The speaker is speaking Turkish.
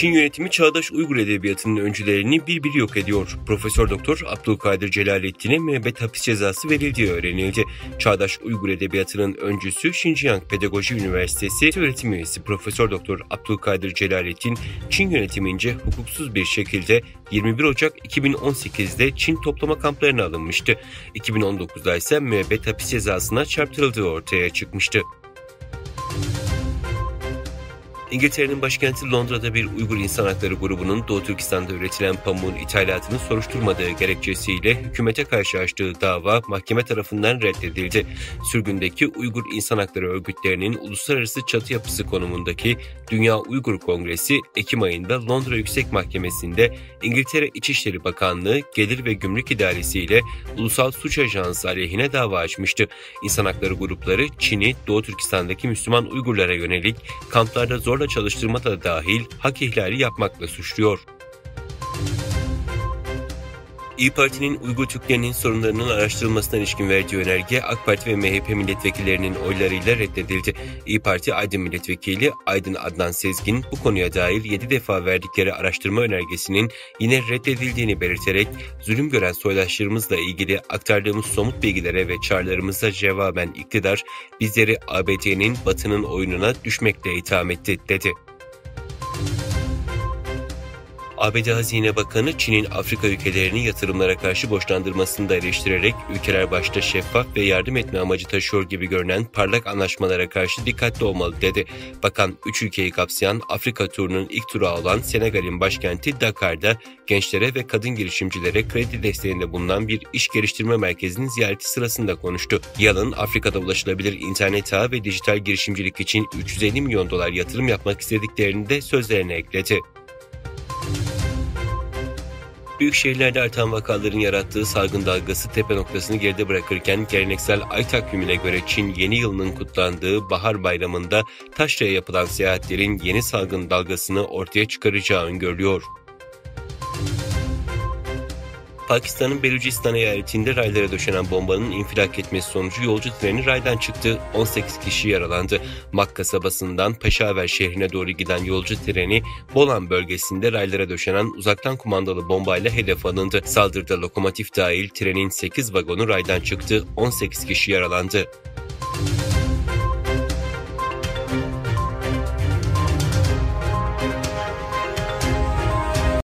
Çin yönetimi çağdaş Uygur edebiyatının öncülerini bir yok ediyor. Profesör Doktor Abdülkadir Celalettin'e müebbet hapis cezası verildiği öğrenildi. Çağdaş Uygur edebiyatının öncüsü Xinjiang Pedagoji Üniversitesi öğretim üyesi Profesör Doktor Abdülkadir Celalettin, Çin yönetimince hukuksuz bir şekilde 21 Ocak 2018'de Çin toplama kamplarına alınmıştı. 2019'da ise müebbet hapis cezasına çarptırıldığı ortaya çıkmıştı. İngiltere'nin başkenti Londra'da bir Uygur İnsan Hakları grubunun Doğu Türkistan'da üretilen pamuğun ithalatını soruşturmadığı gerekçesiyle hükümete karşı açtığı dava mahkeme tarafından reddedildi. Sürgündeki Uygur İnsan Hakları örgütlerinin uluslararası çatı yapısı konumundaki Dünya Uygur Kongresi, Ekim ayında Londra Yüksek Mahkemesi'nde İngiltere İçişleri Bakanlığı, Gelir ve Gümrük İdaresi ile Ulusal Suç Ajansı aleyhine dava açmıştı. İnsan Hakları grupları Çin'i Doğu Türkistan'daki Müslüman Uygurlara yönelik kamplarda zorla çalıştırma da dahil hak ihlali yapmakla suçluyor. İYİ Parti'nin Uygur Türklerinin sorunlarının araştırılmasına ilişkin verdiği önerge AK Parti ve MHP milletvekillerinin oylarıyla reddedildi. İYİ Parti Aydın Milletvekili Aydın Adnan Sezgin bu konuya dair 7 defa verdikleri araştırma önergesinin yine reddedildiğini belirterek zulüm gören soydaşlarımızla ilgili aktardığımız somut bilgilere ve çağrılarımıza cevaben iktidar bizleri ABD'nin Batı'nın oyununa düşmekle itham etti dedi. ABD Hazine Bakanı Çin'in Afrika ülkelerini yatırımlara karşı borçlandırmasını da eleştirerek ülkeler başta şeffaf ve yardım etme amacı taşıyor gibi görünen parlak anlaşmalara karşı dikkatli olmalı dedi. Bakan 3 ülkeyi kapsayan Afrika turunun ilk durağı olan Senegal'in başkenti Dakar'da gençlere ve kadın girişimcilere kredi desteğinde bulunan bir iş geliştirme merkezinin ziyareti sırasında konuştu. Yalın Afrika'da ulaşılabilir internet ağı ve dijital girişimcilik için 350 milyon dolar yatırım yapmak istediklerini de sözlerine ekledi. Büyük şehirlerde artan vakaların yarattığı salgın dalgası tepe noktasını geride bırakırken geleneksel ay takvimine göre Çin yeni yılının kutlandığı Bahar Bayramı'nda taşraya yapılan seyahatlerin yeni salgın dalgasını ortaya çıkaracağı öngörülüyor. Pakistan'ın Belucistan eyaletinde raylara döşenen bombanın infilak etmesi sonucu yolcu treni raydan çıktı. 18 kişi yaralandı. Mak kasabasından Peşaver şehrine doğru giden yolcu treni Bolan bölgesinde raylara döşenen uzaktan kumandalı bombayla hedef alındı. Saldırıda lokomotif dahil trenin 8 vagonu raydan çıktı. 18 kişi yaralandı.